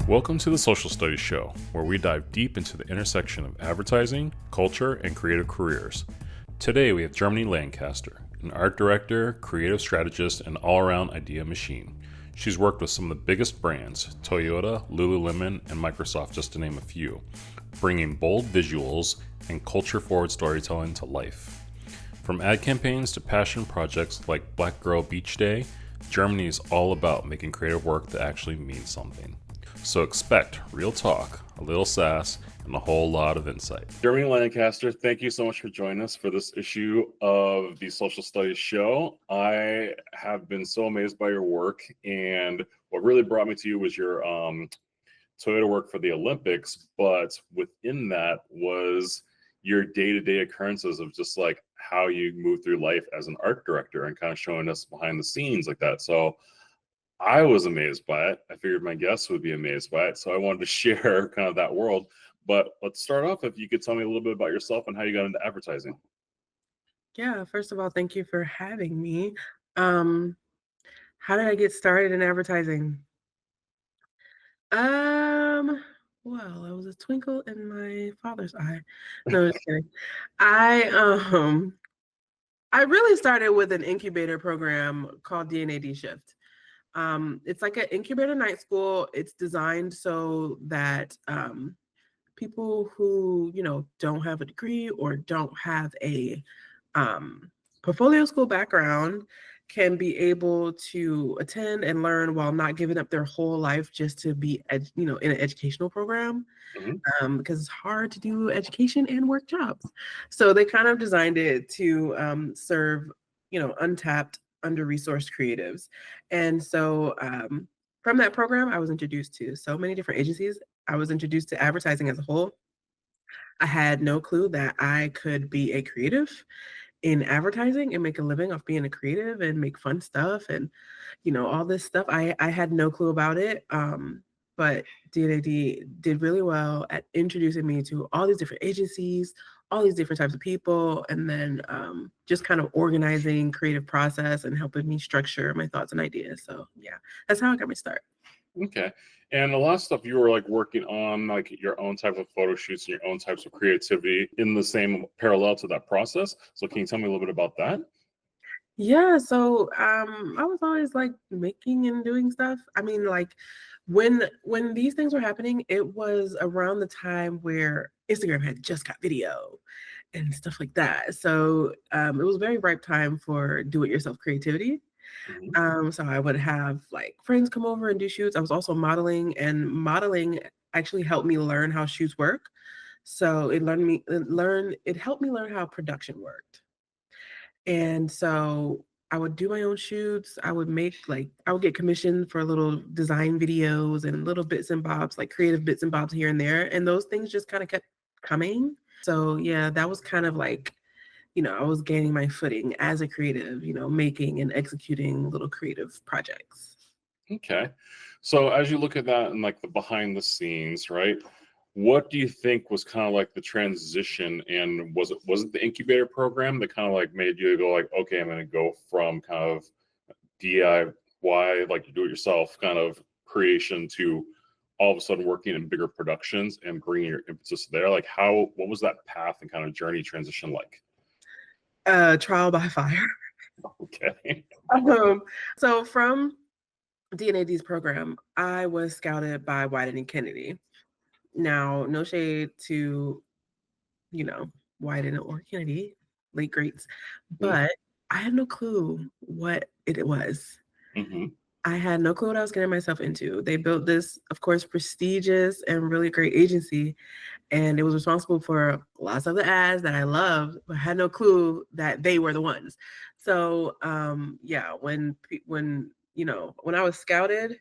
Welcome to the Social Studies Show, where we dive deep into the intersection of advertising, culture, and creative careers. Today we have Germany Lancaster, an art director, creative strategist, and all-around idea machine. She's worked with some of the biggest brands, Toyota, Lululemon, and Microsoft, just to name a few, bringing bold visuals and culture-forward storytelling to life. From ad campaigns to passion projects like Black Girl Beach Day, Germany is all about making creative work that actually means something. So expect real talk, a little sass, and a whole lot of insight. Germany Lancaster, thank you so much for joining us for this issue of the Social Studies Show. I have been so amazed by your work, and what really brought me to you was your Toyota work for the Olympics, but within that was your day-to-day occurrences of just like how you move through life as an art director and kind of showing us behind the scenes like that. So I was amazed by it. I figured my guests would be amazed by it. So I wanted to share kind of that world. But let's start off if you could tell me a little bit about yourself and how you got into advertising. Yeah, first of all, thank you for having me. How did I get started in advertising? Um, well, it was a twinkle in my father's eye. No, just kidding. I I really started with an incubator program called DNA Shift. It's like an incubator night school. It's designed so that people who don't have a degree or don't have a um, portfolio school background can be able to attend and learn while not giving up their whole life just to be in an educational program. Because it's hard to do education and work jobs. So they kind of designed it to serve untapped, under-resourced creatives. And so from that program, I was introduced to so many different agencies. I was introduced to advertising as a whole. I had no clue that I could be a creative in advertising and make a living off being a creative and make fun stuff and all this stuff. I had no clue about it. But DAD did really well at introducing me to all these different agencies, all these different types of people, and then just kind of organizing creative process and helping me structure my thoughts and ideas. So yeah, that's how I got my start. Okay. And a lot of stuff you were like working on like your own type of photo shoots and your own types of creativity in the same parallel to that process. So can you tell me a little bit about that? Yeah, so I was always like making and doing stuff. I mean, like when these things were happening, it was around the time where Instagram had just got video and stuff like that. So it was a very ripe time for do-it-yourself creativity. So I would have like friends come over and do shoots. I was also modeling, and modeling actually helped me learn how shoots work. So it helped me learn how production worked. And so I would do my own shoots. I would get commissioned for little design videos and little bits and bobs, like creative bits and bobs here and there. And those things just kind of kept coming. So yeah, that was kind of like, I was gaining my footing as a creative, making and executing little creative projects. Okay. So as you look at that and like the behind the scenes, right? What do you think was kind of like the transition, and was it the incubator program that kind of like made you go like, okay, I'm going to go from kind of DIY, like you do it yourself kind of creation to all of a sudden working in bigger productions and bringing your impetus there? Like what was that path and kind of journey transition like? Trial by fire. Okay. So from DNAD's program, I was scouted by Wyden and Kennedy. Now, no shade to, Wyden or Kennedy, late greats, but I had no clue what it was. I had no clue what I was getting myself into. They built this, of course, prestigious and really great agency, and it was responsible for lots of the ads that I loved, but had no clue that they were the ones. So, yeah, when I was scouted,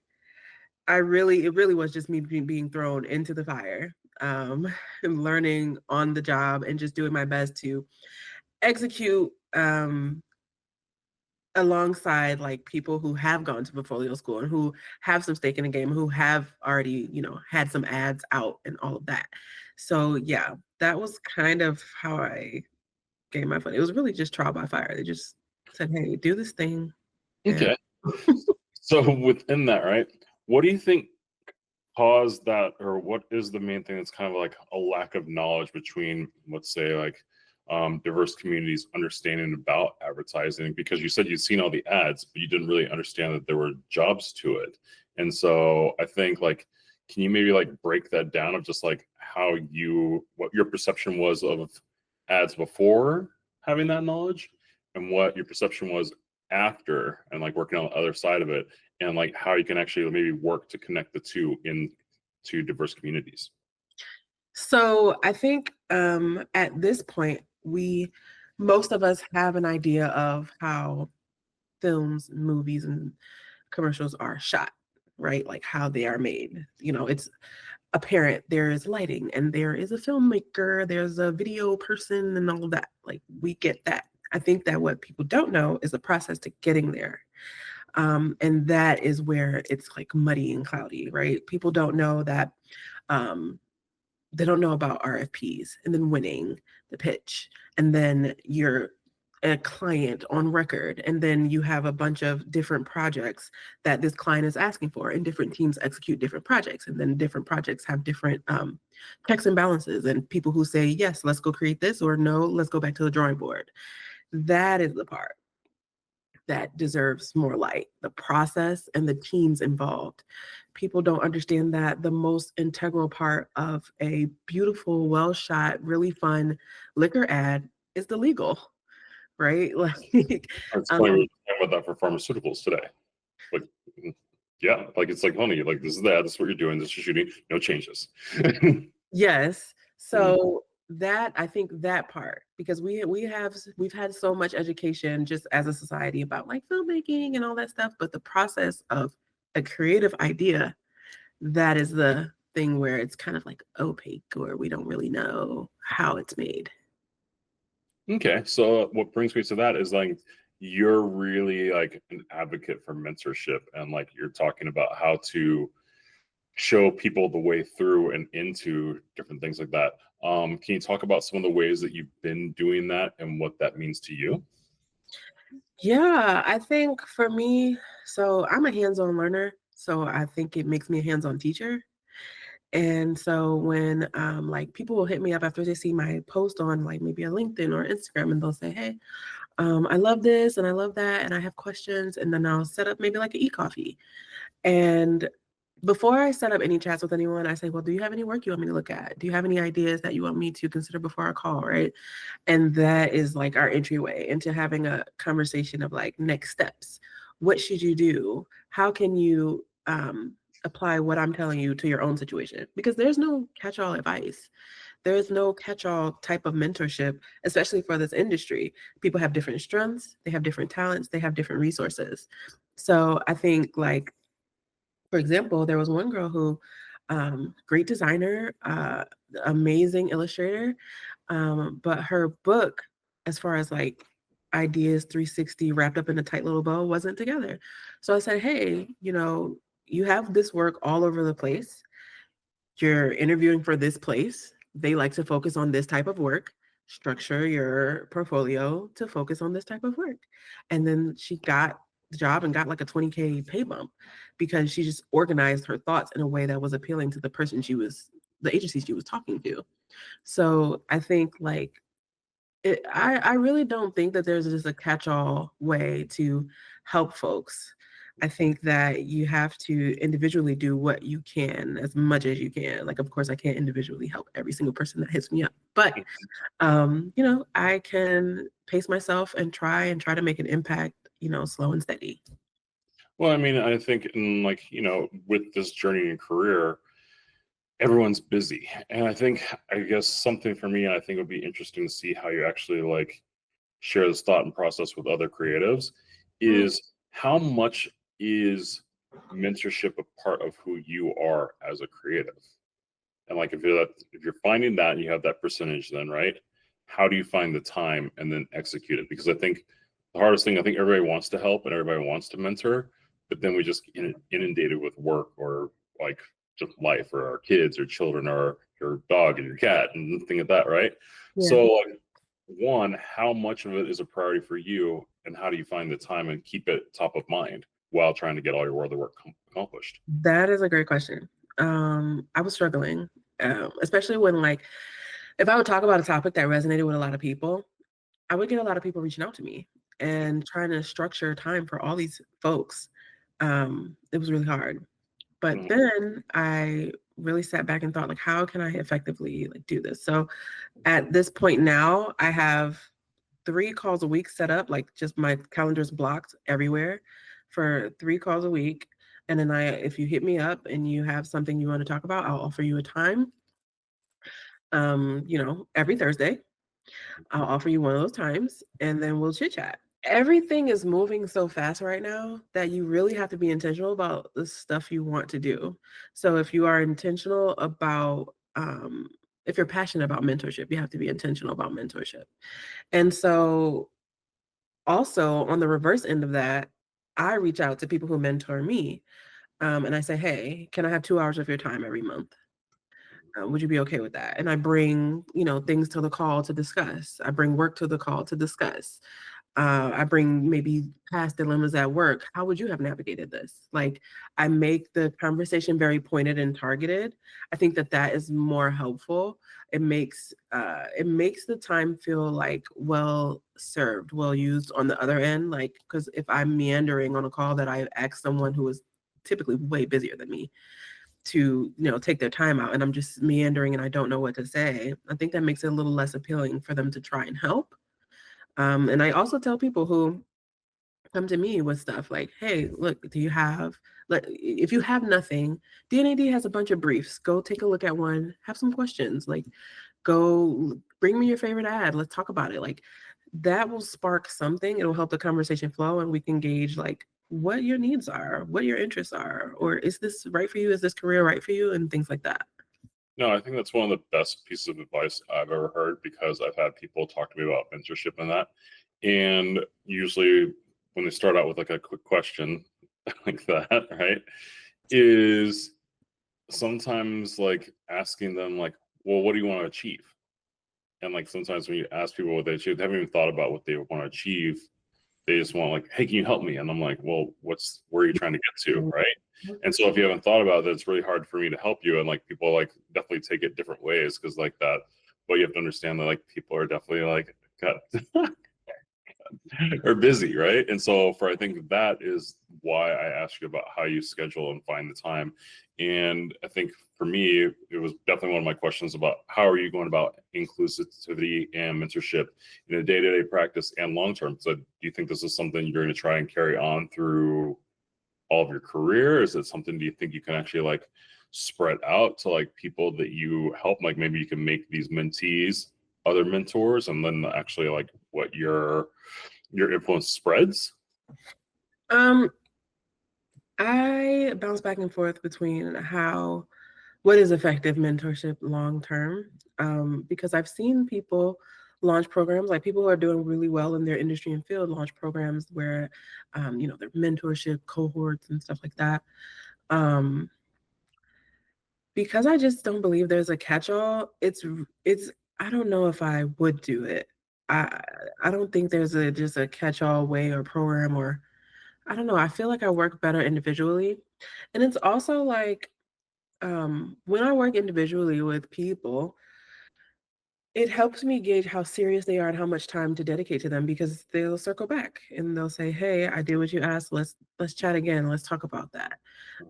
it really was just me being thrown into the fire, and learning on the job and just doing my best to execute alongside like people who have gone to portfolio school and who have some stake in the game, who have already, had some ads out and all of that. So yeah, that was kind of how I gained my foot. It was really just trial by fire. They just said, hey, do this thing. Okay. So within that, right? What do you think cause that, or what is the main thing that's kind of like a lack of knowledge between, let's say, like diverse communities understanding about advertising? Because you said you'd seen all the ads, but you didn't really understand that there were jobs to it. And so I think, like, can you maybe like break that down of just like what your perception was of ads before having that knowledge, and what your perception was after, and like working on the other side of it, and like how you can actually maybe work to connect the two into diverse communities? So I think at this point, most of us have an idea of how films, movies, and commercials are shot, right? Like how they are made. It's apparent there is lighting and there is a filmmaker, there's a video person, and all of that. Like we get that. I think that what people don't know is the process to getting there. And that is where it's like muddy and cloudy, right? People don't know that um, they don't know about RFPs and then winning the pitch. And then you're a client on record. And then you have a bunch of different projects that this client is asking for, and different teams execute different projects. And then different projects have different checks and balances, and people who say, yes, let's go create this, or no, let's go back to the drawing board. That is the part that deserves more light, the process and the teams involved. People don't understand that the most integral part of a beautiful, well shot, really fun liquor ad is the legal, right? Like, It's funny we're talking about that for pharmaceuticals today. Like, yeah, like it's like, honey, like this is that, this is what you're doing, this is shooting, no changes. yes. Mm. So that, I think that part, because we've had so much education just as a society about like filmmaking and all that stuff, but the process of a creative idea, that is the thing where it's kind of like opaque, or we don't really know how it's made. Okay, so what brings me to that is like you're really like an advocate for mentorship, and like you're talking about how to show people the way through and into different things like that. Can you talk about some of the ways that you've been doing that and what that means to you? Yeah, I think for me, so I'm a hands-on learner, so I think it makes me a hands-on teacher. And so when like people will hit me up after they see my post on like maybe a LinkedIn or Instagram, and they'll say, hey, I love this and I love that, and I have questions, and then I'll set up maybe like an e-coffee. And before I set up any chats with anyone, I say, well, do you have any work you want me to look at? Do you have any ideas that you want me to consider before our call, right? And that is like our entryway into having a conversation of like next steps. What should you do? How can you apply what I'm telling you to your own situation? Because there's no catch-all advice. There's no catch-all type of mentorship, especially for this industry. People have different strengths, they have different talents, they have different resources. So I think like, for example, there was one girl who, great designer, amazing illustrator, but her book, as far as like ideas 360 wrapped up in a tight little bow, wasn't together. So I said, hey, you have this work all over the place. You're interviewing for this place. They like to focus on this type of work. Structure your portfolio to focus on this type of work. And then she got the job and got like a 20K pay bump because she just organized her thoughts in a way that was appealing to the agency she was talking to. So I think like I really don't think that there's just a catch-all way to help folks. I think that you have to individually do what you can as much as you can. Like, of course, I can't individually help every single person that hits me up, but I can pace myself and try to make an impact, slow and steady. Well, I mean, I think in like, with this journey and career, everyone's busy. And I think, I guess something for me, I think would be interesting to see how you actually like share this thought and process with other creatives, Mm, is how much is mentorship a part of who you are as a creative? And like if you're finding that and you have that percentage, then right, how do you find the time and then execute it? Because I think the hardest thing, I think everybody wants to help and everybody wants to mentor, but then we just get inundated with work, or like just life, or our kids or children or your dog and your cat and things like that, right? yeah. So like, one, how much of it is a priority for you, and how do you find the time and keep it top of mind while trying to get all your other work accomplished? That is a great question. I was struggling, especially when like if I would talk about a topic that resonated with a lot of people, I would get a lot of people reaching out to me and trying to structure time for all these folks. It was really hard. But Mhm. then I really sat back and thought, like, how can I effectively like do this? So at this point now, I have 3 calls a week set up, like just my calendar's blocked everywhere for 3 calls a week. And then if you hit me up and you have something you want to talk about, I'll offer you a time. Every Thursday, I'll offer you one of those times, and then we'll chit chat. Everything is moving so fast right now that you really have to be intentional about the stuff you want to do. So if you are intentional about, if you're passionate about mentorship, you have to be intentional about mentorship. And so also on the reverse end of that, I reach out to people who mentor me, and I say, hey, can I have 2 hours of your time every month? Would you be okay with that? And I bring, things to the call to discuss. I bring work to the call to discuss. I bring maybe past dilemmas at work. How would you have navigated this? Like, I make the conversation very pointed and targeted. I think that that is more helpful. It makes the time feel like well served, well used on the other end. Like, because if I'm meandering on a call that I asked someone who is typically way busier than me to take their time out and I'm just meandering and I don't know what to say, I think that makes it a little less appealing for them to try and help. And I also tell people who come to me with stuff like, hey, look, do you have, like, if you have nothing, DNAD has a bunch of briefs. Go take a look at one, have some questions, like, go bring me your favorite ad. Let's talk about it. Like, that will spark something. It'll help the conversation flow and we can gauge, like, what your needs are, what your interests are, or is this right for you? Is this career right for you? And things like that. No, I think that's one of the best pieces of advice I've ever heard because I've had people talk to me about mentorship and that. And usually when they start out with like a quick question like that, right, is sometimes like asking them like, well, what do you want to achieve? And like sometimes when you ask people what they achieve, they haven't even thought about what they want to achieve. They just want like, hey, can you help me? And I'm like, well, where are you trying to get to, right? And so if you haven't thought about it, it's really hard for me to help you. And like people like definitely take it different ways because like that. But you have to understand that like people are definitely like got are busy, right? And so for I think that is why I asked you about how you schedule and find the time. And I think for me, it was definitely one of my questions about how are you going about inclusivity and mentorship in a day-to-day practice and long-term. So do you think this is something you're going to try and carry on through all of your career? Is it something do you think you can actually like spread out to like people that you help? Like maybe you can make these mentees other mentors and then actually like what your influence spreads? Um, I bounce back and forth between what is effective mentorship long term, because I've seen people launch programs, like people who are doing really well in their industry and field launch programs where, their mentorship cohorts and stuff like that. Um, because I just don't believe there's a catch-all. It's I don't know if I would do it. I I don't think there's just a catch-all way or program or I don't know. I feel like I work better individually. And it's also like when I work individually with people, it helps me gauge how serious they are and how much time to dedicate to them because they'll circle back and they'll say, "Hey, I did what you asked. Let's chat again. Let's talk about that."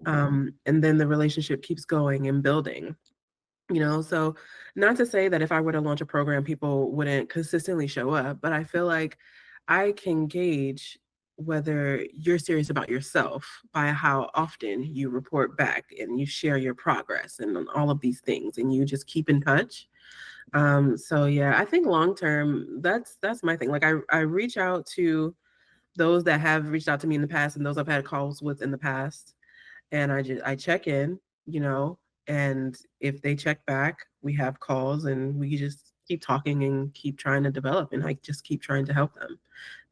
And then the relationship keeps going and building. So not to say that if I were to launch a program, people wouldn't consistently show up, but I feel like I can gauge whether you're serious about yourself by how often you report back and you share your progress and on all of these things and you just keep in touch. So yeah, I think long term, that's my thing. Like I reach out to those that have reached out to me in the past and those I've had calls with in the past and I check in, and if they check back, we have calls and we just keep talking and keep trying to develop and I just keep trying to help them.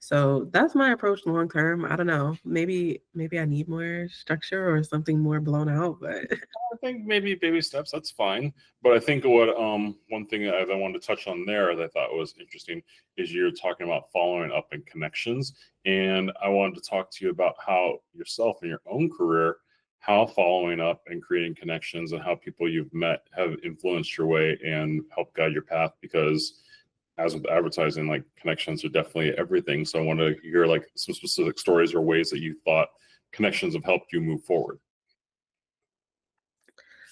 So that's my approach long term. I don't know. Maybe I need more structure or something more blown out, but I think maybe baby steps, that's fine. But I think what one thing that I wanted to touch on there that I thought was interesting is you're talking about following up and connections. And I wanted to talk to you about how yourself in your own career how following up and creating connections and how people you've met have influenced your way and helped guide your path. Because as with advertising, like connections are definitely everything. So I want to hear like some specific stories or ways that you thought connections have helped you move forward.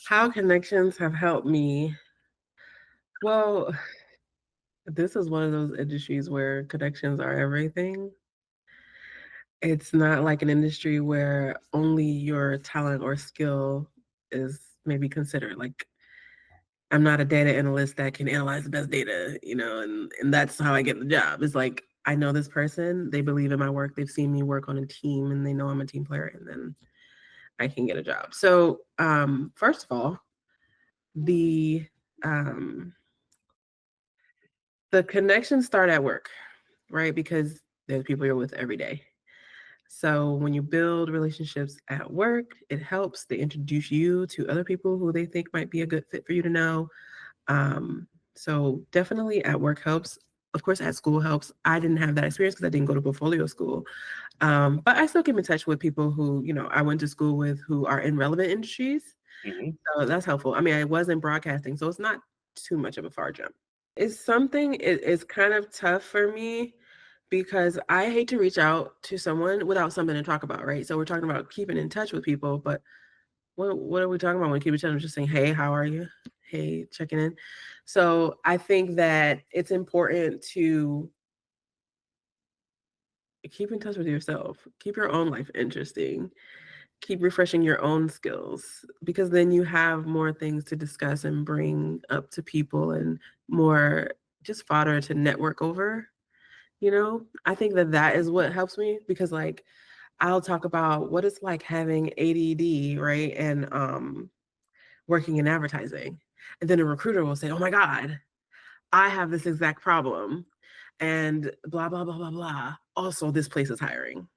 How connections have helped me. Well, this is one of those industries where connections are everything. It's not like an industry where only your talent or skill is maybe considered. Like, I'm not a data analyst that can analyze the best data, and that's how I get the job. It's like, I know this person, they believe in my work, they've seen me work on a team, and they know I'm a team player, and then I can get a job. So, first of all, the connections start at work, right? Because there's people you're with every day. So when you build relationships at work, it helps. They introduce you to other people who they think might be a good fit for you to know. So definitely at work helps. Of course, at school helps. I didn't have that experience because I didn't go to portfolio school. But I still keep in touch with people who, I went to school with who are in relevant industries. Mm-hmm. So that's helpful. I mean, I was in broadcasting, so it's not too much of a far jump. It's something, it's kind of tough for me because I hate to reach out to someone without something to talk about, right? So we're talking about keeping in touch with people, but what are we talking about when we keep in touch? Just saying, hey, how are you? Hey, checking in. So I think that it's important to keep in touch with yourself, keep your own life interesting, keep refreshing your own skills, because then you have more things to discuss and bring up to people and more just fodder to network over. I think that is what helps me, because like I'll talk about what it's like having ADD, right? And working in advertising. And then a recruiter will say, oh my God, I have this exact problem. And blah, blah, blah, blah, blah. Also, this place is hiring.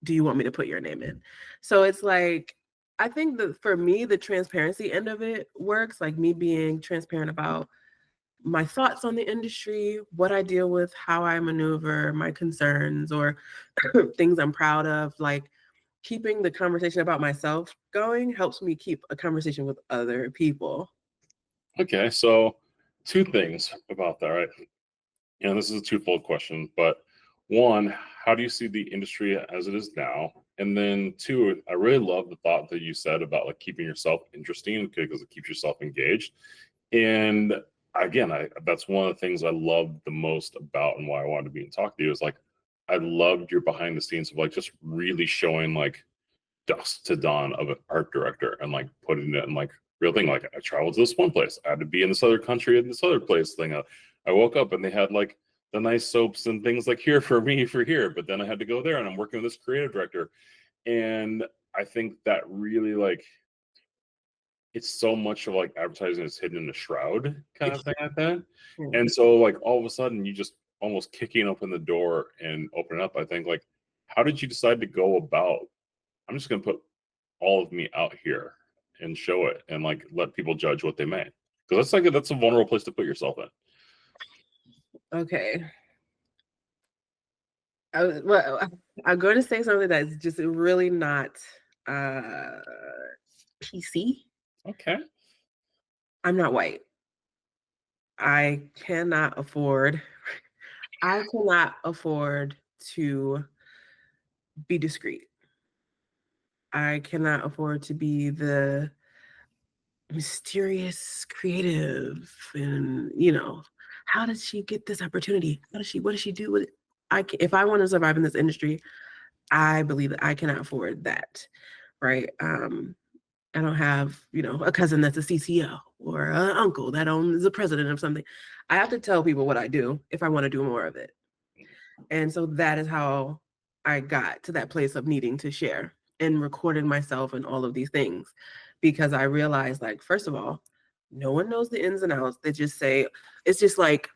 Do you want me to put your name in? So it's like, I think that for me, the transparency end of it works, like me being transparent about my thoughts on the industry, what I deal with, how I maneuver, my concerns, or things I'm proud of. Like keeping the conversation about myself going helps me keep a conversation with other people. Okay, so two things about that, right? This is a twofold question, but one, how do you see the industry as it is now? And then two, I really love the thought that you said about like keeping yourself interesting because it keeps yourself engaged. And again, that's one of the things I loved the most about and why I wanted to be and talk to you is like I loved your behind the scenes of like just really showing like dusk to dawn of an art director and like putting it in like real thing. Like I traveled to this one place, I had to be in this other country in this other place thing. I woke up and they had like the nice soaps and things like here for me for here, but then I had to go there and I'm working with this creative director. And I think that really like it's so much of like advertising is hidden in a shroud kind of thing like that. And so like all of a sudden you just almost kicking open the door and open it up. I think like how did you decide to go about I'm just gonna put all of me out here and show it and like let people judge what they may, because that's a vulnerable place to put yourself in. Okay. I'm going to say something that's just really not PC. Okay. I'm not white. I cannot afford to be discreet. I cannot afford to be the mysterious creative and, how did she get this opportunity? What does she do with it? If I want to survive in this industry, I believe that I cannot afford that, right? I don't have, a cousin that's a CCO or an uncle that is the president of something. I have to tell people what I do if I want to do more of it. And so that is how I got to that place of needing to share and recording myself and all of these things, because I realized, like, first of all, no one knows the ins and outs. They just say, it's just like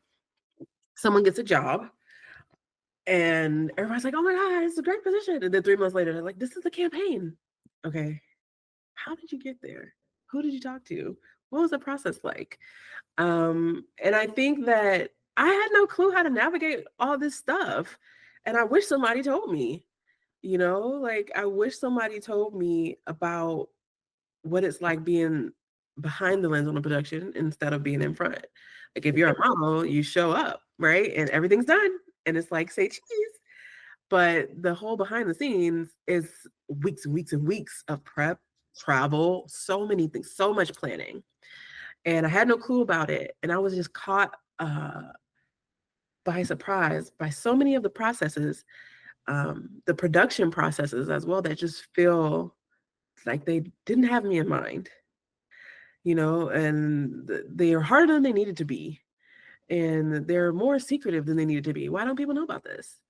someone gets a job and everybody's like, oh my God, it's a great position. And then 3 months later, they're like, this is the campaign. Okay. How did you get there? Who did you talk to? What was the process like? And I think that I had no clue how to navigate all this stuff. And I wish somebody told me. Like I wish somebody told me about what it's like being behind the lens on a production instead of being in front. Like if you're a model, you show up, right? And everything's done. And it's like say cheese. But the whole behind the scenes is weeks and weeks and weeks of prep, travel, so many things, so much planning. And I had no clue about it. And I was just caught by surprise by so many of the processes, the production processes as well, that just feel like they didn't have me in mind, and they are harder than they needed to be. And they're more secretive than they needed to be. Why don't people know about this?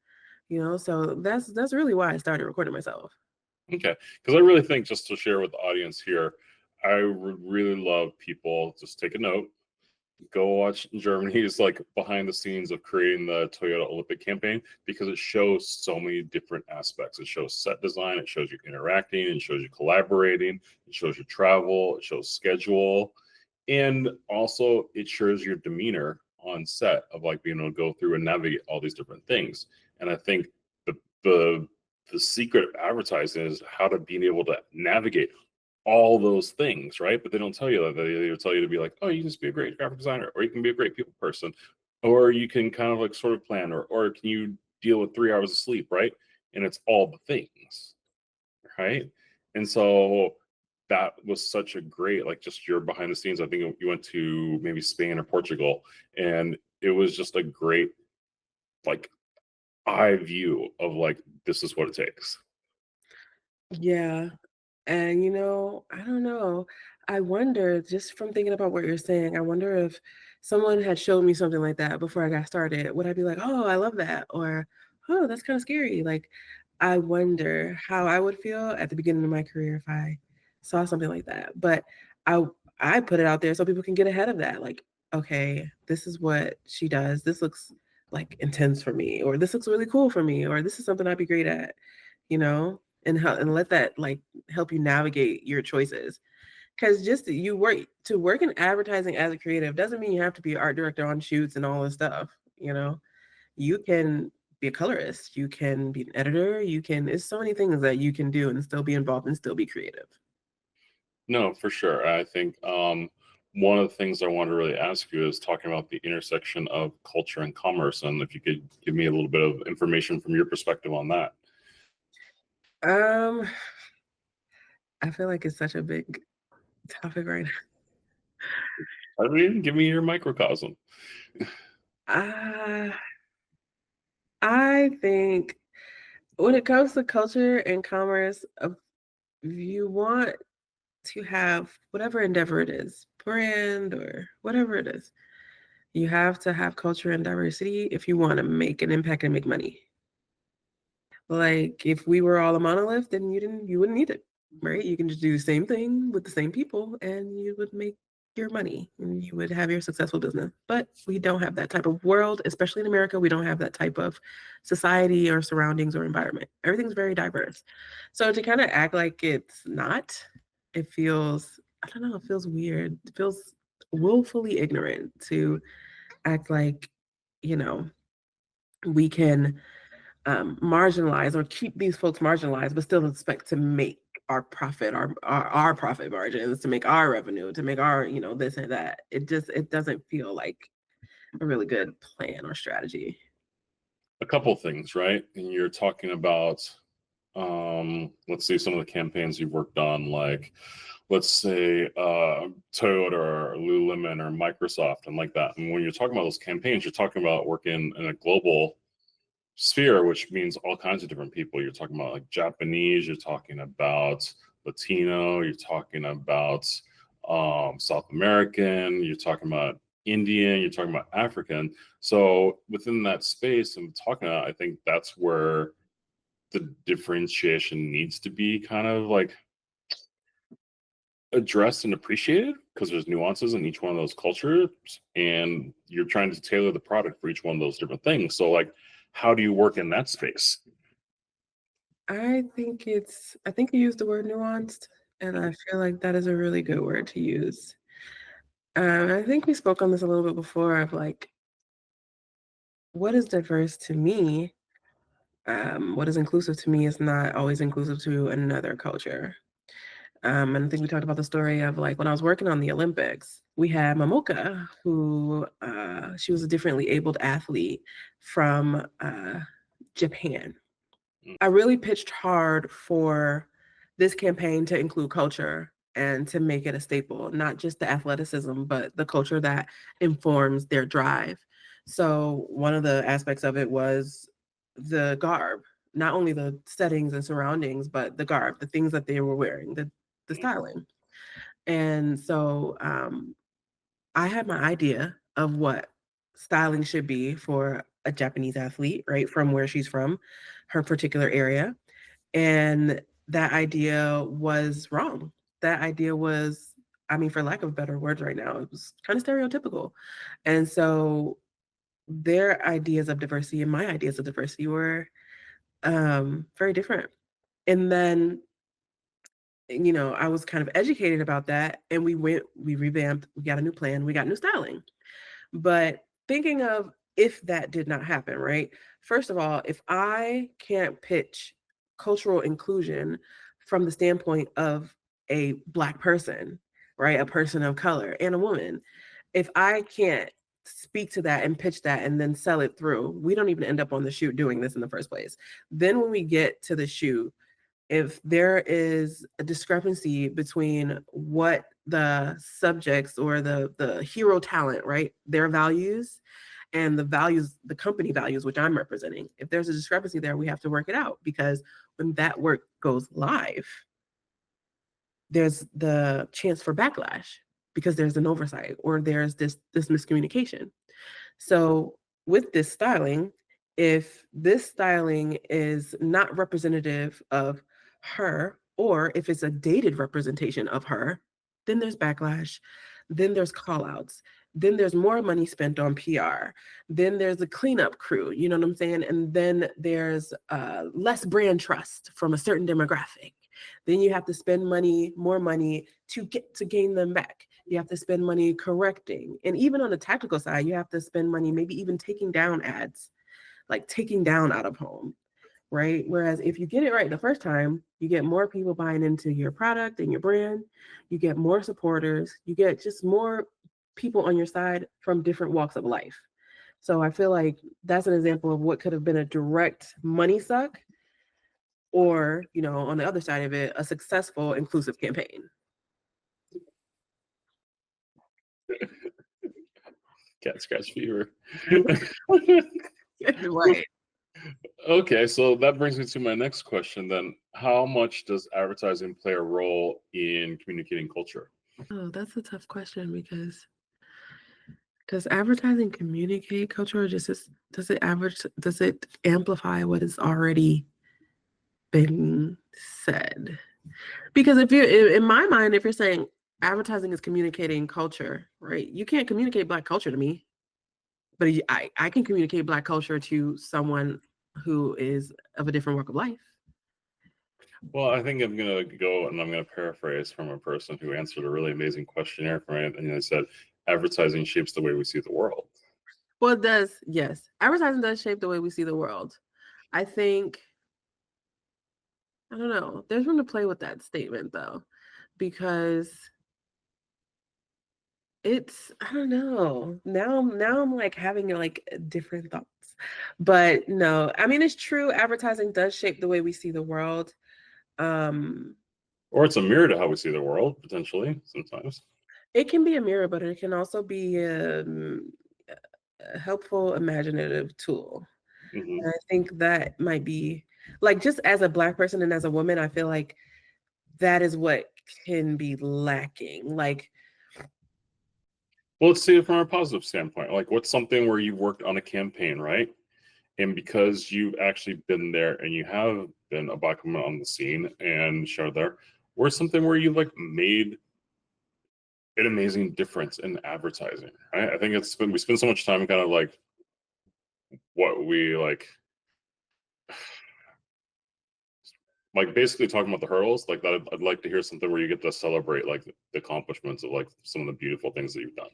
So that's really why I started recording myself. Okay, because I really think, just to share with the audience here, I would really love people just take a note, go watch Germany's like behind the scenes of creating the Toyota Olympic campaign, because it shows so many different aspects. It shows set design, it shows you interacting, it shows you collaborating, it shows you travel, it shows schedule, and also it shows your demeanor on set of like being able to go through and navigate all these different things. And I think the the the secret of advertising is how to be able to navigate all those things, right? But they don't tell you that. They tell you to be like, oh, you can just be a great graphic designer, or you can be a great people person, or you can kind of like sort of plan, or can you deal with 3 hours of sleep, right? And it's all the things, right? And so that was such a great, like, just your behind the scenes. I think you went to maybe Spain or Portugal, and it was just a great, like, eye view of like, this is what it takes. Yeah. And I don't know. I wonder, just from thinking about what you're saying, I wonder if someone had showed me something like that before I got started, would I be like, "Oh, I love that," or "Oh, that's kind of scary." Like, I wonder how I would feel at the beginning of my career if I saw something like that. But I I put it out there so people can get ahead of that. Like, okay, this is what she does. This looks like intense for me, or this looks really cool for me, or this is something I'd be great at, and let that like help you navigate your choices. Because just to work in advertising as a creative doesn't mean you have to be an art director on shoots and all this stuff. You can be a colorist, you can be an editor, it's so many things that you can do and still be involved and still be creative. No, for sure. I think one of the things I want to really ask you is talking about the intersection of culture and commerce, and if you could give me a little bit of information from your perspective on that. um I feel like it's such a big topic right now. I mean, give me your microcosm. uh, I think when it comes to culture and commerce, you want to have whatever endeavor it is, brand or whatever it is, you have to have culture and diversity if you want to make an impact and make money. Like if we were all a monolith, then you wouldn't need it, right? You can just do the same thing with the same people and you would make your money and you would have your successful business. But we don't have that type of world, especially in America. We don't have that type of society or surroundings or environment. Everything's very diverse. So to kind of act like it's not, it feels, I don't know, it feels weird. It feels willfully ignorant to act like, you know, we can marginalize or keep these folks marginalized, but still expect to make our profit, our profit margins, to make our revenue, to make our, this and that. It doesn't feel like a really good plan or strategy. A couple of things, right? And you're talking about, let's see, some of the campaigns you've worked on, like, let's say Toyota or Lululemon or Microsoft and like that. And when you're talking about those campaigns, you're talking about working in a global sphere, which means all kinds of different people. You're talking about like Japanese, you're talking about Latino, you're talking about South American, you're talking about Indian, you're talking about African. So within that space I'm talking about, I think that's where the differentiation needs to be kind of like addressed and appreciated, because there's nuances in each one of those cultures, and you're trying to tailor the product for each one of those different things. So like, how do you work in that space? I think you used the word nuanced, and I feel like that is a really good word to use. I think we spoke on this a little bit before of like, what is diverse to me what is inclusive to me is not always inclusive to another culture. And I think we talked about the story of like when I was working on the Olympics, we had Mamoka, who she was a differently abled athlete from Japan. I really pitched hard for this campaign to include culture and to make it a staple, not just the athleticism, but the culture that informs their drive. So one of the aspects of it was the garb, not only the settings and surroundings, but the garb, the things that they were wearing, the styling. And so I had my idea of what styling should be for a Japanese athlete, right, from where she's from, her particular area. And that idea was wrong. That idea was, I mean, for lack of better words right now, it was kind of stereotypical. And so their ideas of diversity and my ideas of diversity were very different. And then, you know, I was kind of educated about that. And we revamped, we got a new plan, we got new styling. But thinking of if that did not happen, right? First of all, if I can't pitch cultural inclusion from the standpoint of a Black person, right? A person of color and a woman, if I can't speak to that and pitch that and then sell it through, we don't even end up on the shoot doing this in the first place. Then when we get to the shoot, if there is a discrepancy between what the subjects or the hero talent, right, their values and the values, the company values, which I'm representing, if there's a discrepancy there, we have to work it out, because when that work goes live, there's the chance for backlash because there's an oversight or there's this miscommunication. So with this styling, if this styling is not representative of her, or if it's a dated representation of her, then there's backlash, then there's call outs, then there's more money spent on PR, then there's a cleanup crew, you know what I'm saying? And then there's less brand trust from a certain demographic. Then you have to spend more money to gain them back. You have to spend money correcting. And even on the tactical side, you have to spend money maybe even taking down ads, like taking down out of home, right? Whereas if you get it right the first time, you get more people buying into your product and your brand, you get more supporters, you get just more people on your side from different walks of life. So I feel like that's an example of what could have been a direct money suck, or, you know, on the other side of it, a successful inclusive campaign. Cat scratch fever. Right. Okay, so that brings me to my next question then. How much does advertising play a role in communicating culture? Oh, that's a tough question, because does advertising communicate culture, or does it amplify what is already been said? Because if you, in my mind, if you're saying advertising is communicating culture, right? You can't communicate Black culture to me, but I can communicate Black culture to someone who is of a different walk of life. Well, I think I'm going to go and I'm going to paraphrase from a person who answered a really amazing questionnaire for me. And they said, advertising shapes the way we see the world. Well, it does, yes. Advertising does shape the way we see the world. I think, I don't know, there's room to play with that statement though, because it's, I don't know. Now I'm like having like different thoughts. But no, I mean, it's true. Advertising does shape the way we see the world. Or it's a mirror to how we see the world, potentially, sometimes. It can be a mirror, but it can also be a helpful, imaginative tool. Mm-hmm. And I think that might be, like, just as a Black person and as a woman, I feel like that is what can be lacking. Like, well, let's see it from a positive standpoint. Like, what's something where you've worked on a campaign, right? And because you've actually been there and you have been a Black woman on the scene and showed there, or something where you like made an amazing difference in advertising, right? I think we spend so much time kind of like what we like basically talking about the hurdles like that. I'd like to hear something where you get to celebrate like the accomplishments of like some of the beautiful things that you've done.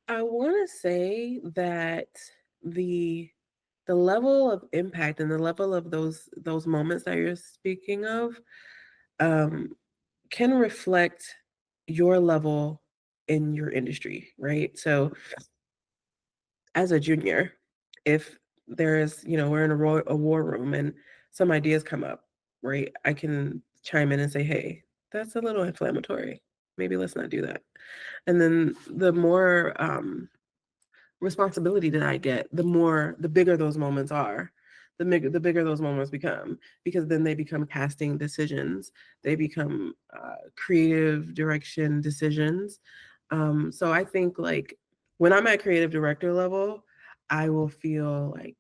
I want to say that the the level of impact and the level of those moments that you're speaking of can reflect your level in your industry, right? So as a junior, if there's, we're in a war room and some ideas come up, right? I can chime in and say, hey, that's a little inflammatory. Maybe let's not do that. And then the more responsibility that I get, the bigger those moments are, the bigger those moments become, because then they become casting decisions, they become creative direction decisions. So I think like when I'm at creative director level, I will feel like,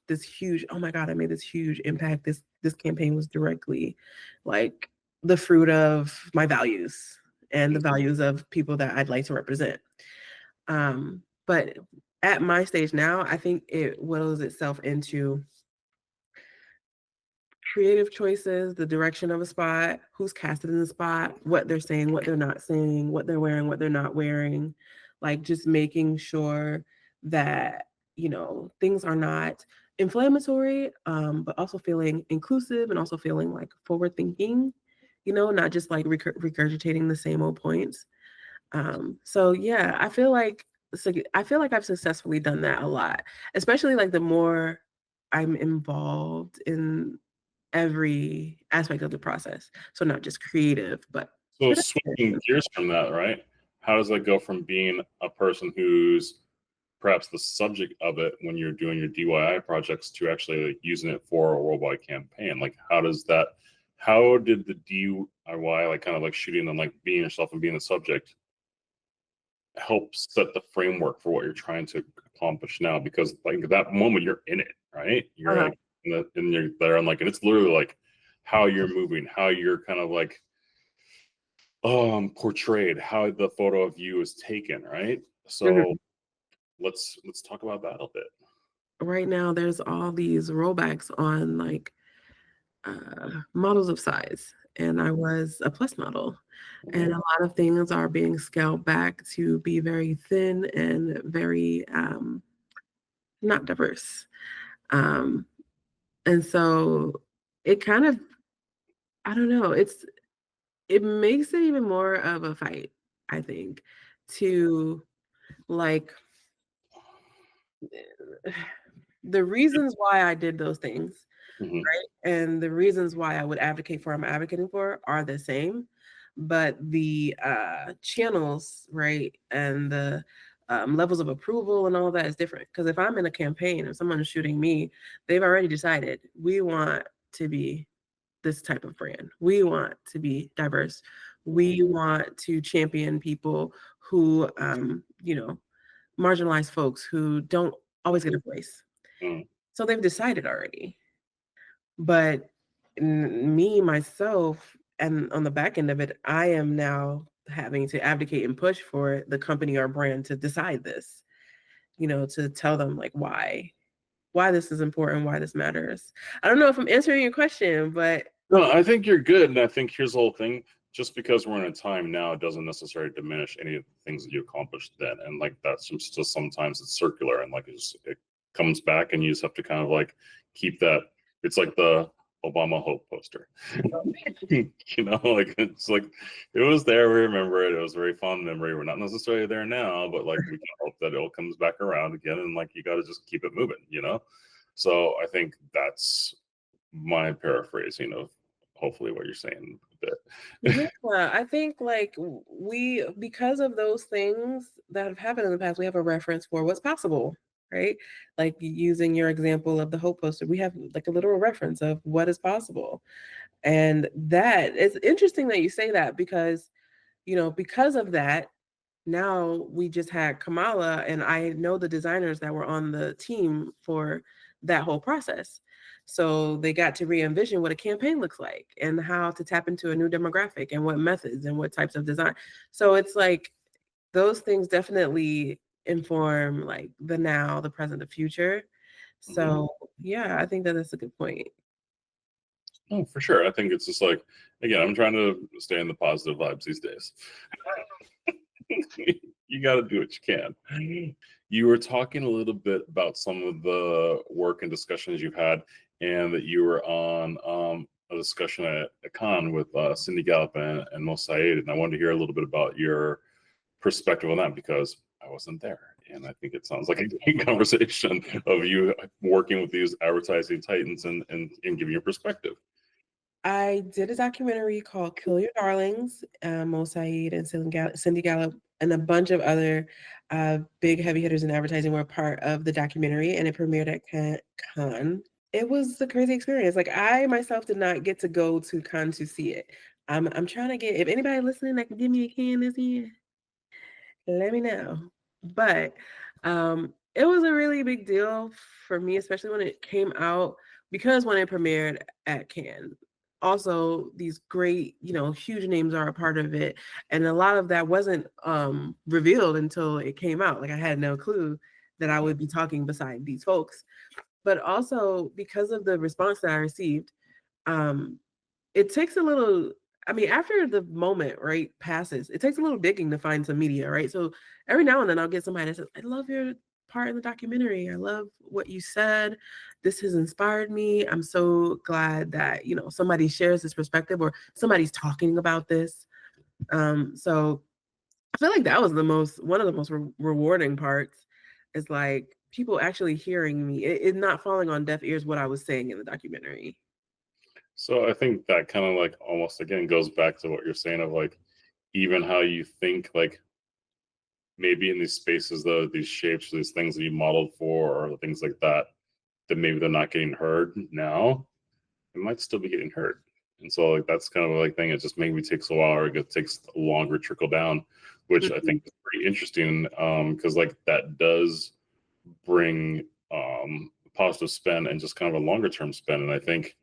this huge, oh my God, I made this huge impact. This campaign was directly like the fruit of my values and the values of people that I'd like to represent. But at my stage now, I think it whittles itself into creative choices, the direction of a spot, who's casted in the spot, what they're saying, what they're not saying, what they're wearing, what they're not wearing, like just making sure that, things are not inflammatory, but also feeling inclusive and also feeling like forward thinking, not just like regurgitating the same old points. So yeah, I feel like I've successfully done that a lot, especially like the more I'm involved in every aspect of the process. So not just creative, but So switching gears from that, right? How does that go from being a person who's perhaps the subject of it when you're doing your DIY projects to actually like using it for a worldwide campaign? Like, how did the DIY, like kind of like shooting and like being yourself and being the subject, help set the framework for what you're trying to accomplish now? Because like at that moment you're in it, right? You're like and you're there and like, and it's literally like how you're moving, how you're kind of like portrayed, how the photo of you is taken, right? So let's talk about that a bit. Right now there's all these rollbacks on like models of size, and I was a plus model, and a lot of things are being scaled back to be very thin and very not diverse. And so it kind of, I don't know, it makes it even more of a fight, I think, to like the reasons why I did those things, right? And the reasons why I would advocate for I'm advocating for are the same, but the channels, right, and the levels of approval and all that is different. Because if I'm in a campaign and someone's shooting me, they've already decided we want to be this type of brand. We want to be diverse. We want to champion people who, marginalized folks who don't always get a voice. So they've decided already. But me, myself, and on the back end of it, I am now having to advocate and push for the company or brand to decide this, to tell them like why this is important, why this matters. I don't know if I'm answering your question, but No, I think you're good. And I think here's the whole thing. Just because we're in a time now doesn't necessarily diminish any of the things that you accomplished then. And like that's just sometimes it's circular and like it comes back and you just have to kind of like keep that. It's like the Obama hope poster. Like it's like it was there, we remember it. It was a very fond memory. We're not necessarily there now, but like we can hope that it all comes back around again and like you gotta just keep it moving. So I think that's my paraphrasing of hopefully what you're saying a bit. yeah, I think like because of those things that have happened in the past, we have a reference for what's possible, right? Like using your example of the hope poster, we have like a literal reference of what is possible. And that it's interesting that you say that because, because of that, now we just had Kamala, and I know the designers that were on the team for that whole process. So they got to re-envision what a campaign looks like and how to tap into a new demographic and what methods and what types of design. So it's like those things definitely inform like the now, the present, the future. So yeah, I think that that's a good point. Oh, for sure. I think it's just like, again, I'm trying to stay in the positive vibes these days. You got to do what you can. You were talking a little bit about some of the work and discussions you've had, and that you were on a discussion at a con with Cindy Gallup and Mo Saeed. And I wanted to hear a little bit about your perspective on that because I wasn't there. And I think it sounds like a great conversation of you working with these advertising titans and giving your perspective. I did a documentary called Kill Your Darlings. Mo Saeed and Cindy Gallup and a bunch of other big heavy hitters in advertising were part of the documentary, and it premiered at Cannes. It was a crazy experience. Like, I myself did not get to go to Cannes to see it. I'm trying to get, if anybody listening that can give me a can this year, let me know. But it was a really big deal for me, especially when it came out, because when it premiered at Cannes, also these great, huge names are a part of it, and a lot of that wasn't revealed until it came out. Like, I had no clue that I would be talking beside these folks. But also because of the response that I received, it takes a little, I mean, after the moment, right, passes, it takes a little digging to find some media, right? So every now and then I'll get somebody that says, I love your part in the documentary. I love what you said. This has inspired me. I'm so glad that, somebody shares this perspective or somebody's talking about this. So I feel like that was one of the most rewarding parts, is like people actually hearing me, it not falling on deaf ears what I was saying in the documentary. So I think that kind of like almost again goes back to what you're saying of like even how you think like maybe in these spaces though these shapes these things that you modeled for or things like that that maybe they're not getting heard now, it might still be getting heard. And so like that's kind of like thing. It just maybe takes a while or it takes a longer trickle down, which I think is pretty interesting because like that does bring positive spin and just kind of a longer term spin. And I think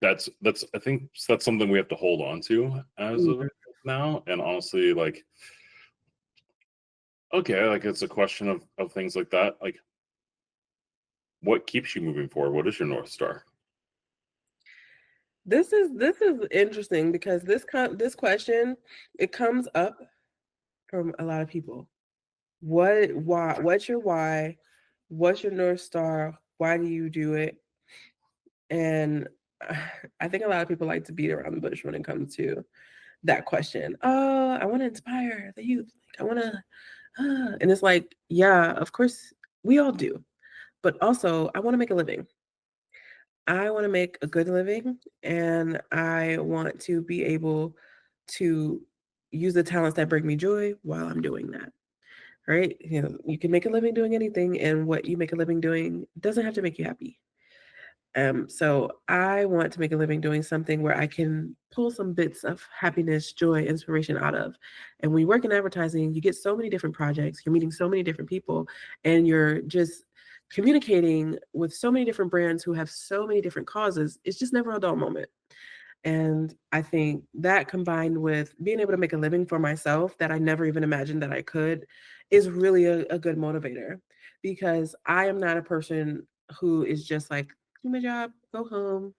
that's something we have to hold on to as of now. And honestly, like, okay, like it's a question of things like that. Like, what keeps you moving forward? What is your North Star? This is interesting because this question, it comes up from a lot of people. What's your why? What's your North Star? Why do you do it? And I think a lot of people like to beat around the bush when it comes to that question. Oh, I want to inspire the youth. Like, I want to, and it's like, yeah, of course we all do. But also, I want to make a living. I want to make a good living, and I want to be able to use the talents that bring me joy while I'm doing that. Right? You can make a living doing anything, and what you make a living doing doesn't have to make you happy. So I want to make a living doing something where I can pull some bits of happiness, joy, inspiration out of. And when you work in advertising, you get so many different projects, you're meeting so many different people, and you're just communicating with so many different brands who have so many different causes. It's just never a dull moment. And I think that, combined with being able to make a living for myself that I never even imagined that I could, is really a good motivator, because I am not a person who is just like, do my job, go home.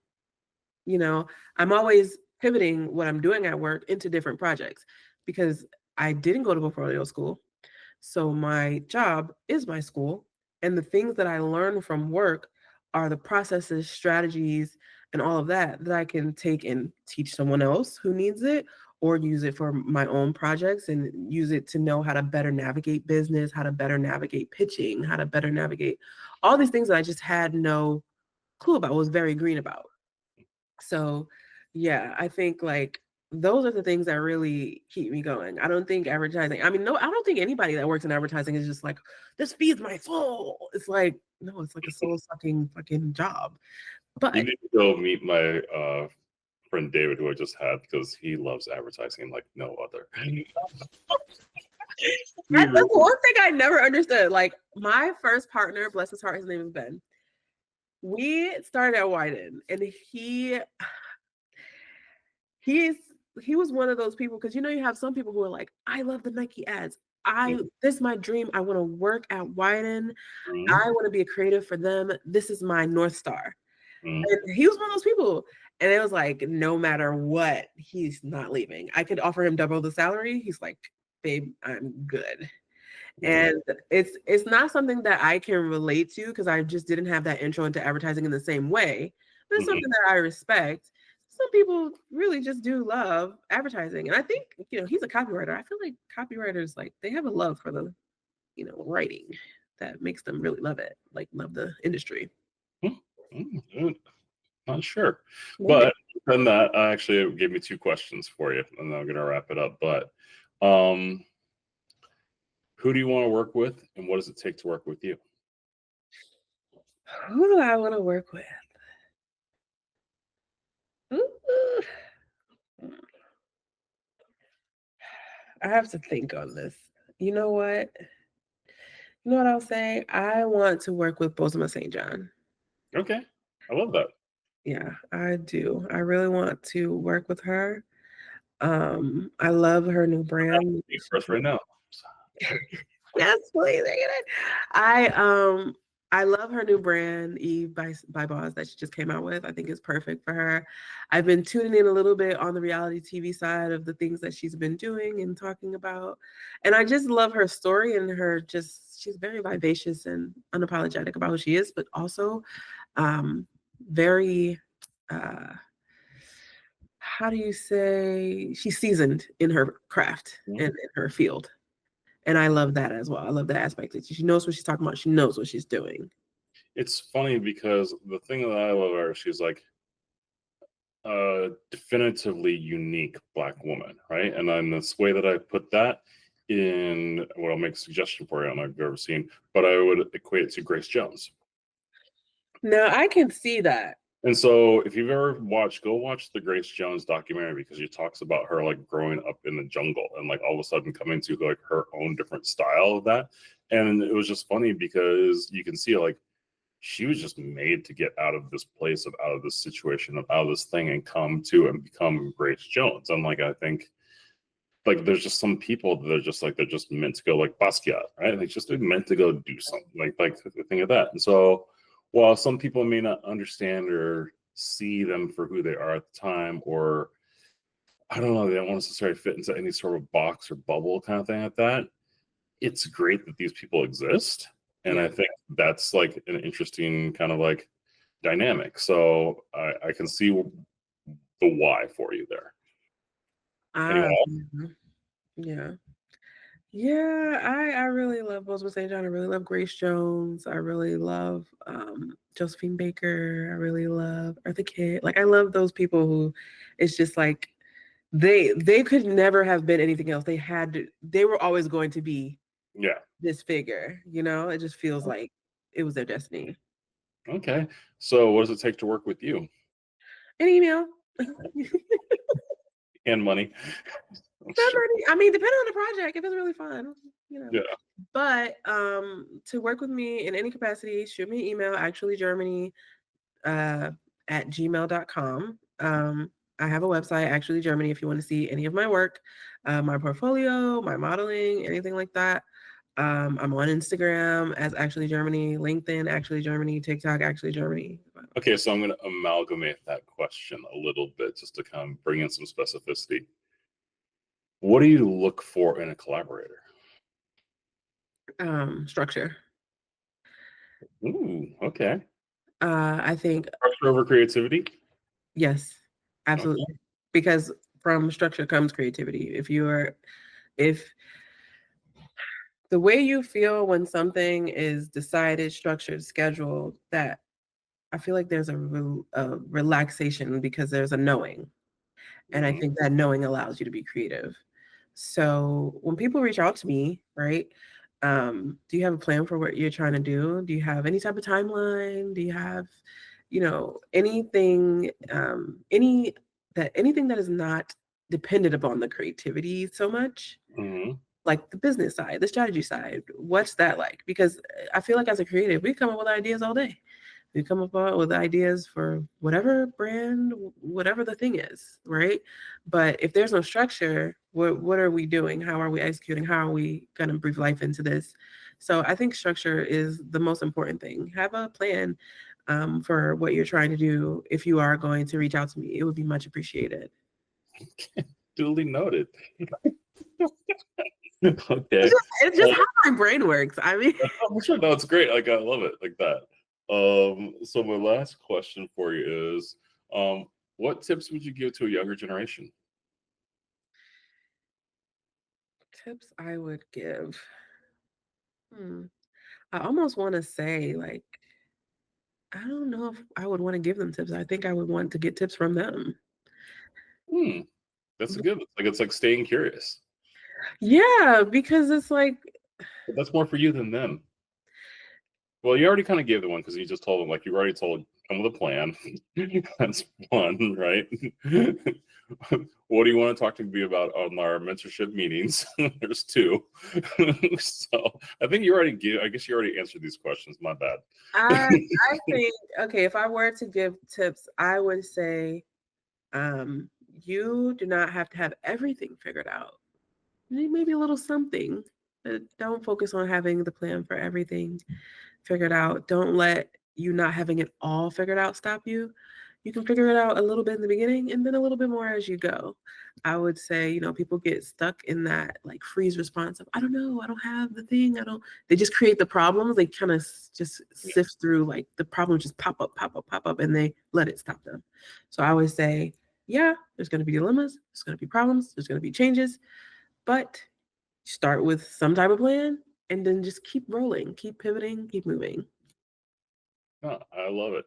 I'm always pivoting what I'm doing at work into different projects, because I didn't go to portfolio school. So my job is my school. And the things that I learn from work are the processes, strategies, and all of that I can take and teach someone else who needs it, or use it for my own projects and use it to know how to better navigate business, how to better navigate pitching, how to better navigate all these things that I just had no clue about, was very green about. So yeah, I think like those are the things that really keep me going. I don't think advertising, I mean, no, I don't think anybody that works in advertising is just like, this feeds my soul. It's like, no, it's like a soul sucking fucking job. But You need to go meet my friend David, who I just had, because he loves advertising like no other. that's the one thing I never understood. Like, my first partner, bless his heart, his name is Ben. We started at Wyden, and he was one of those people, because you have some people who are like, I love the Nike ads. This is my dream. I want to work at Wyden. I want to be a creative for them. This is my North Star. Mm. And he was one of those people. And it was like, no matter what, he's not leaving. I could offer him double the salary. He's like, babe, I'm good. And it's not something that I can relate to because I just didn't have that intro into advertising in the same way. But it's something that I respect. Some people really just do love advertising. And I think, he's a copywriter. I feel like copywriters, like, they have a love for the, writing that makes them really love it, like love the industry. Not sure. Maybe. But then that actually gave me 2 questions for you, and then I'm going to wrap it up. But who do you want to work with, and what does it take to work with you? Who do I want to work with? Ooh. I have to think on this. You know what? You know what I'll say? I want to work with Bozoma St. John. Okay. I love that. Yeah, I do. I really want to work with her. I love her new brand. First right now. Yes, please. I love her new brand, Eve by Boz, that she just came out with. I think it's perfect for her. I've been tuning in a little bit on the reality TV side of the things that she's been doing and talking about. And I just love her story and she's very vivacious and unapologetic about who she is, but also very how do you say, she's seasoned in her craft and in her field. And I love that as well. I love that aspect that she knows what she's talking about. She knows what she's doing. It's funny because the thing that I love her, she's like a definitively unique Black woman, right? And then this way that I put that in, what I'll make a suggestion for you, I don't know if you've ever seen, but I would equate it to Grace Jones. Now I can see that. And so if you've ever go watch the Grace Jones documentary, because she talks about her like growing up in the jungle and like all of a sudden coming to like her own different style of that. And it was just funny because you can see like she was just made to get out of this place, out of this situation, out of this thing, and come to and become Grace Jones. And like, I think like there's just some people that are just like, they're just meant to go like Basquiat, right? Like just meant to go do something like the thing of that. And so while some people may not understand or see them for who they are at the time, or I don't know, they don't necessarily fit into any sort of box or bubble kind of thing like that, it's great that these people exist. And I think that's like an interesting kind of like dynamic. So I can see the why for you there. Anyone else? Yeah. Yeah, I really love Bozoma St. John. I really love Grace Jones. I really love Josephine Baker. I really love Eartha Kitt. Like I love those people who it's just like they could never have been anything else. They were always going to be this figure, It just feels like it was their destiny. Okay. So what does it take to work with you? An email. And money. I mean, depending on the project, if it's really fun, Yeah. But to work with me in any capacity, shoot me an email, actuallygermany at gmail.com. I have a website, Actually Germany, if you want to see any of my work, my portfolio, my modeling, anything like that. I'm on Instagram as Actually Germany, LinkedIn, Actually Germany, TikTok, Actually Germany. Okay, so I'm going to amalgamate that question a little bit just to kind of bring in some specificity. What do you look for in a collaborator? Structure. Ooh, okay. I think structure over creativity. Yes, absolutely. Okay. Because from structure comes creativity. If the way you feel when something is decided, structured, scheduled, that I feel like there's a relaxation because there's a knowing. And I think that knowing allows you to be creative. So when people reach out to me, right, do you have a plan for what you're trying to do? Do you have any type of timeline? Do you have, anything, anything that is not dependent upon the creativity so much? Like the business side, the strategy side, what's that like? Because I feel like as a creative, we come up with ideas all day. We come up with ideas for whatever brand, whatever the thing is, right? But if there's no structure, what are we doing? How are we executing? How are we going to breathe life into this? So I think structure is the most important thing. Have a plan for what you're trying to do. If you are going to reach out to me, it would be much appreciated. Duly noted. It's Okay. just how my brain works. I mean, Sure. No, it's great. Like I love it like that. So my last question for you is, what tips would you give to a younger generation? tips I would give. Hmm. I almost want to say, like, I don't know if I would want to give them tips. I think I would want to get tips from them. Hmm, that's a good. It's like staying curious. Yeah, because it's like, But that's more for you than them. Well, you already kind of gave the one because you just told them, like you already told, come with a plan. That's one, right? What do you want to talk to me about on our mentorship meetings? There's two. So I think you already give. I guess you already answered these questions. My bad. I think, okay, if I were to give tips, I would say, you do not have to have everything figured out. Maybe a little something. Don't focus on having the plan for everything figured out. Don't let you not having it all figured out stop you. You can figure it out a little bit in the beginning and then a little bit more as you go. I would say, people get stuck in that like freeze response of, I don't know, I don't have the thing. They just create the problems. They kind of just Yeah. sift through like the problems just pop up, pop up, pop up, and they let it stop them. So I always say, yeah, there's going to be dilemmas, there's going to be problems, there's going to be changes, but start with some type of plan and then just keep rolling, keep pivoting, keep moving. Oh, I love it.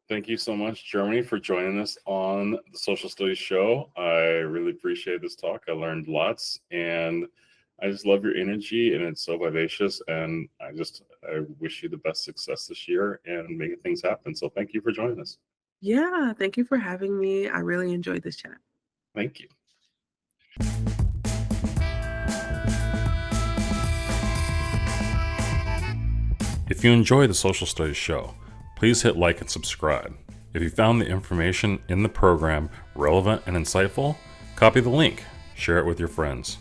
Thank you so much, Germany, for joining us on the Social Studies Show. I really appreciate this talk. I learned lots, and I just love your energy, and it's so vivacious. And I wish you the best success this year and making things happen. So thank you for joining us. Yeah, thank you for having me. I really enjoyed this chat. Thank you. If you enjoy the Social Studies Show, please hit like and subscribe. If you found the information in the program relevant and insightful, copy the link, share it with your friends.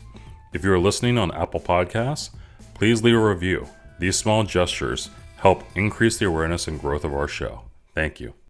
If you are listening on Apple Podcasts, please leave a review. These small gestures help increase the awareness and growth of our show. Thank you.